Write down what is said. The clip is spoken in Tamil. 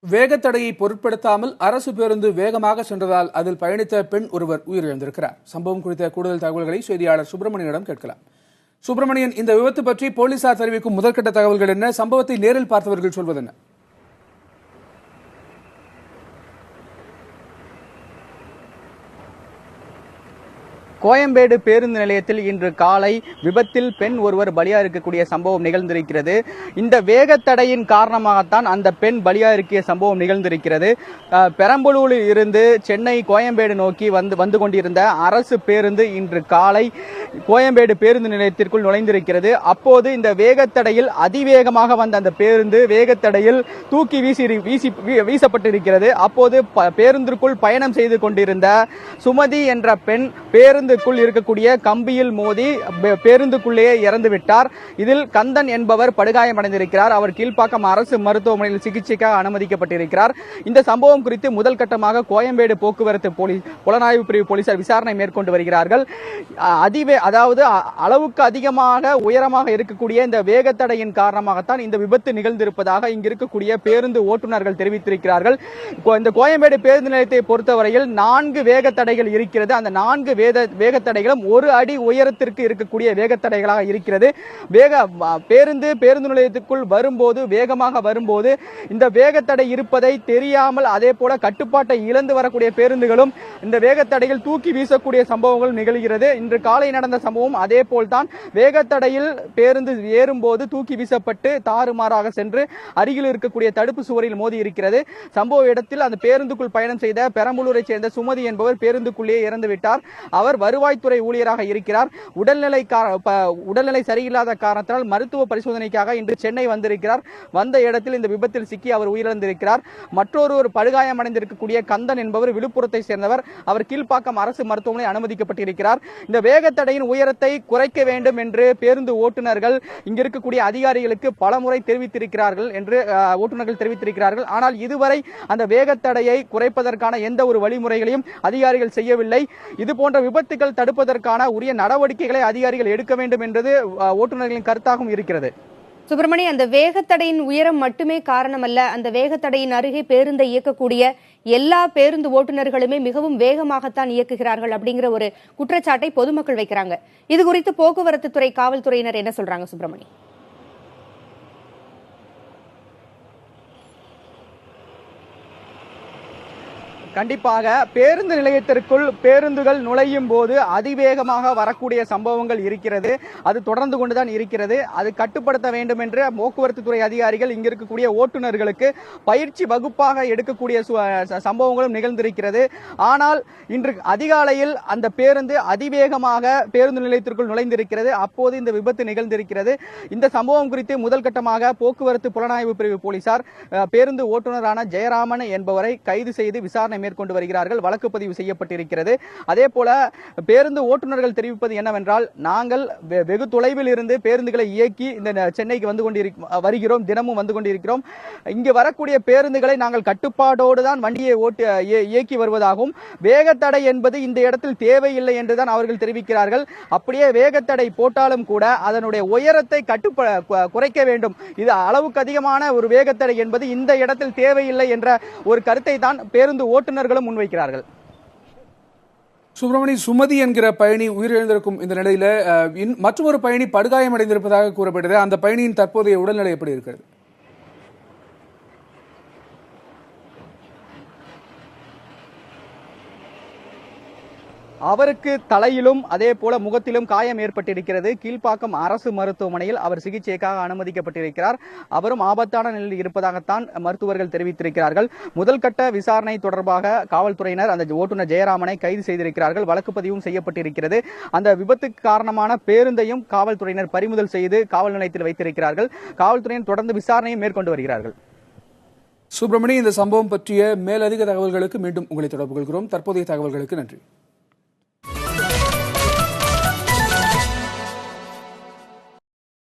வேகத்தடையை பொருட்படுத்தாமல் அரசு பேருந்து வேகமாக சென்றதால் அதில் பயணித்த பெண் ஒருவர் உயிரிழந்திருக்கிறார். சம்பவம் குறித்த கூடுதல் தகவல்களை செய்தியாளர் சுப்பிரமணியனிடம் கேட்கலாம். சுப்பிரமணியன், இந்த விபத்து பற்றி போலீசார் தெரிவிக்கும் முதற்கட்ட தகவல்கள் என்ன? சம்பவத்தை நேரில் பார்த்தவர்கள் சொல்வது என்ன? கோயம்பேடு பேருந்து நிலையத்தில் இன்று காலை விபத்தில் பெண் ஒருவர் பலியா இருக்கக்கூடிய சம்பவம் நிகழ்ந்திருக்கிறது. இந்த வேகத்தடையின் காரணமாகத்தான் அந்த பெண் பலியா இருக்கிய சம்பவம் நிகழ்ந்திருக்கிறது. பெரம்பலூரில் இருந்து சென்னை கோயம்பேடு நோக்கி வந்து கொண்டிருந்த அரசு பேருந்து இன்று காலை கோயம்பேடு பேருந்து நிலையத்திற்குள் நுழைந்திருக்கிறது. அப்போது இந்த வேகத்தடையில் அதிவேகமாக வந்த அந்த பேருந்து வேகத்தடையில் தூக்கி வீசப்பட்டிருக்கிறது. அப்போது பேருந்திற்குள் பயணம் செய்து கொண்டிருந்த சுமதி என்ற பெண் பேருந்துக்குள் இருக்கக்கூடிய கம்பியில் மோதி பேருந்துக்குள்ளேயே இறந்து விட்டார். இதில் கந்தன் என்பவர் படுகாயமடைந்திருக்கிறார். அவர் கீழ்ப்பாக்கம் அரசு மருத்துவமனையில் சிகிச்சைக்காக அனுமதிக்கப்பட்டிருக்கிறார். இந்த சம்பவம் குறித்து முதல் கட்டமாக கோயம்பேடு போக்குவரத்து புலனாய்வு பிரிவு போலீசார் விசாரணை மேற்கொண்டு வருகிறார்கள். அதாவது அளவுக்கு அதிகமாக உயரமாக இருக்கக்கூடிய இந்த வேகத்தடையின் காரணமாகத்தான் இந்த விபத்து நிகழ்ந்திருப்பதாக இங்கு இருக்கக்கூடிய பேருந்து ஓட்டுநர்கள் தெரிவித்திருக்கிறார்கள். இந்த கோயம்பேடு பேருந்து நிலையத்தை பொறுத்தவரையில் 4 வேகத்தடைகள் இருக்கிறது. அந்த 4 வேகத்தடைகளும் 1 அடி உயரத்திற்கு இருக்கக்கூடிய வேகத்தடைகளாக இருக்கிறது. பேருந்து நிலையத்துக்குள் வரும்போது வேகமாக வரும்போது இந்த வேகத்தடை இருப்பதை தெரியாமல் அதே போல கட்டுப்பாட்டை இழந்து வரக்கூடிய பேருந்துகளும் இந்த வேகத்தடையில் தூக்கி வீசக்கூடிய சம்பவங்கள் நிகழ்கிறது. இன்று காலை நடந்த சம்பவம் அதே போல்தான். வேகத்தடையில் பேருந்து ஏறும்போது தூக்கி வீசப்பட்டு தாறுமாறாக சென்று அருகில் இருக்கக்கூடிய தடுப்பு சுவரில் மோதி இருக்கிறது. சம்பவ இடத்தில் அந்த பேருந்துக்குள் பயணம் செய்த பெரம்பலூரை சேர்ந்த சுமதி என்பவர் பேருந்துக்குள்ளேயே இறந்து விட்டார். அவர் வருவாய்த்துறை ஊழியராக இருக்கிறார். உடல்நிலை சரியில்லாத காரணத்தால் மருத்துவ பரிசோதனைக்காக இன்று சென்னை வந்திருக்கிறார். வந்த இடத்தில் இந்த விபத்தில் சிக்கி அவர் உயிரிழந்திருக்கிறார். மற்றொரு படுகாயமடைந்திருக்கக்கூடிய கந்தன் என்பவர் விழுப்புரத்தை சேர்ந்தவர். அவர் கீழ்ப்பாக்கம் அரசு மருத்துவமனை அனுமதிக்கப்பட்டிருக்கிறார். இந்த வேகத்தடையின் உயரத்தை குறைக்க வேண்டும் என்று பேருந்து ஓட்டுநர்கள் இங்க இருக்கக்கூடிய அதிகாரிகளுக்கு பலமுறை தெரிவித்திருக்கிறார்கள் என்று ஓட்டுநர்கள் தெரிவித்திருக்கிறார்கள். ஆனால் இதுவரை அந்த வேகத்தடையை குறைப்பதற்கான எந்த ஒரு வழிமுறைகளையும் அதிகாரிகள் செய்யவில்லை. இதுபோன்ற விபத்துகள் தடுப்பதற்கான உரிய நடவடிக்கைகளை அதிகாரிகள் எடுக்க வேண்டும் என்பது ஓட்டுநர்களின் கருத்தாகவும் இருக்கிறது. சுப்பிரமணி, அந்த வேகத்தடையின் உயரம் மட்டுமே காரணமல்ல. அந்த வேகத்தடையின் அருகே பேருந்தை இயக்கக்கூடிய எல்லா பேருந்து ஓட்டுநர்களுமே மிகவும் வேகமாகத்தான் இயக்குகிறார்கள் அப்படிங்கிற ஒரு குற்றச்சாட்டை பொதுமக்கள் வைக்கிறாங்க. இது குறித்து போக்குவரத்து துறை காவல்துறையினர் என்ன சொல்றாங்க சுப்பிரமணி? கண்டிப்பாக பேருந்து நிலையத்திற்குள் பேருந்துகள் நுழையும் போது அதிவேகமாக வரக்கூடிய சம்பவங்கள் இருக்கிறது. அது தொடர்ந்து கொண்டுதான் இருக்கிறது. அது கட்டுப்படுத்த வேண்டும் என்று போக்குவரத்து துறை அதிகாரிகள் இங்க இருக்கக்கூடிய ஓட்டுநர்களுக்கு பயிற்சி வகுப்பாக எடுக்கக்கூடிய சம்பவங்களும் நிகழ்ந்திருக்கிறது. ஆனால் இன்று அதிகாலையில் அந்த பேருந்து அதிவேகமாக பேருந்து நிலையத்திற்குள் நுழைந்திருக்கிறது. அப்போது இந்த விபத்து நிகழ்ந்திருக்கிறது. இந்த சம்பவம் குறித்து முதல் கட்டமாக போக்குவரத்து புலனாய்வு பிரிவு போலீசார் பேருந்து ஓட்டுநரான ஜெயராமன் என்பவரை கைது செய்து விசாரணை மேற்கொண்டு வருகிறார்கள். வழக்கு பதிவு செய்யப்பட்டிருக்கிறது. அதே போல பேருந்து ஓட்டுநர்கள் தெரிவிப்பது என்னவென்றால், நாங்கள் வெகு தொலைவில் இருந்து பேருந்துகளை இயக்கி இந்த சென்னைக்கு வருகிறோம், தினமும் வந்து கொண்டிருக்கிறோம். இங்கு வரக்கூடிய பேருந்துகளை நாங்கள் கட்டுப்பாடோடு தான் வண்டியை இயக்கி வருவதாகவும், வேகத்தடை என்பது இந்த இடத்தில் தேவையில்லை என்றுதான் அவர்கள் தெரிவிக்கிறார்கள். அப்படியே வேகத்தடை போட்டாலும் கூட அதனுடைய உயரத்தை குறைக்க வேண்டும். இது அளவுக்கு அதிகமான ஒரு வேகத்தடை என்பது இந்த இடத்தில் தேவையில்லை என்ற ஒரு கருத்தை தான் பேருந்து ஓட்டுநர்களும் முன்வைக்கிறார்கள். சுப்பிரமணி, சுமதி என்கிற பயணி உயிரிழந்திருக்கும் இந்த நிலையில மற்றொரு பயணி படுகாயமடைந்திருப்பதாக கூறப்பட்டது. அந்த பயணியின் தற்போதைய உடல்நிலை எப்படி இருக்கிறது? அவருக்கு தலையிலும் அதே போல முகத்திலும் காயம் ஏற்பட்டிருக்கிறது. கீழ்ப்பாக்கம் அரசு மருத்துவமனையில் அவர் சிகிச்சைக்காக அனுமதிக்கப்பட்டிருக்கிறார். அவரும் ஆபத்தான நிலையில் இருப்பதாகத்தான் மருத்துவர்கள் தெரிவித்திருக்கிறார்கள். முதல் கட்ட விசாரணை தொடர்பாக காவல்துறையினர் அந்த ஓட்டுநர் ஜெயராமனை கைது செய்திருக்கிறார்கள். வழக்கு பதிவும் செய்யப்பட்டிருக்கிறது. அந்த விபத்துக்கு காரணமான பேருந்தையும் காவல்துறையினர் பறிமுதல் செய்து காவல் நிலையத்தில் வைத்திருக்கிறார்கள். காவல்துறையினர் தொடர்ந்து விசாரணையை மேற்கொண்டு வருகிறார்கள். சுப்பிரமணி, இந்த சம்பவம் பற்றிய மேலதிக தகவல்களுக்கு மீண்டும் உங்களை தொடர்பு கொள்கிறோம். தற்போதைய தகவல்களுக்கு நன்றி.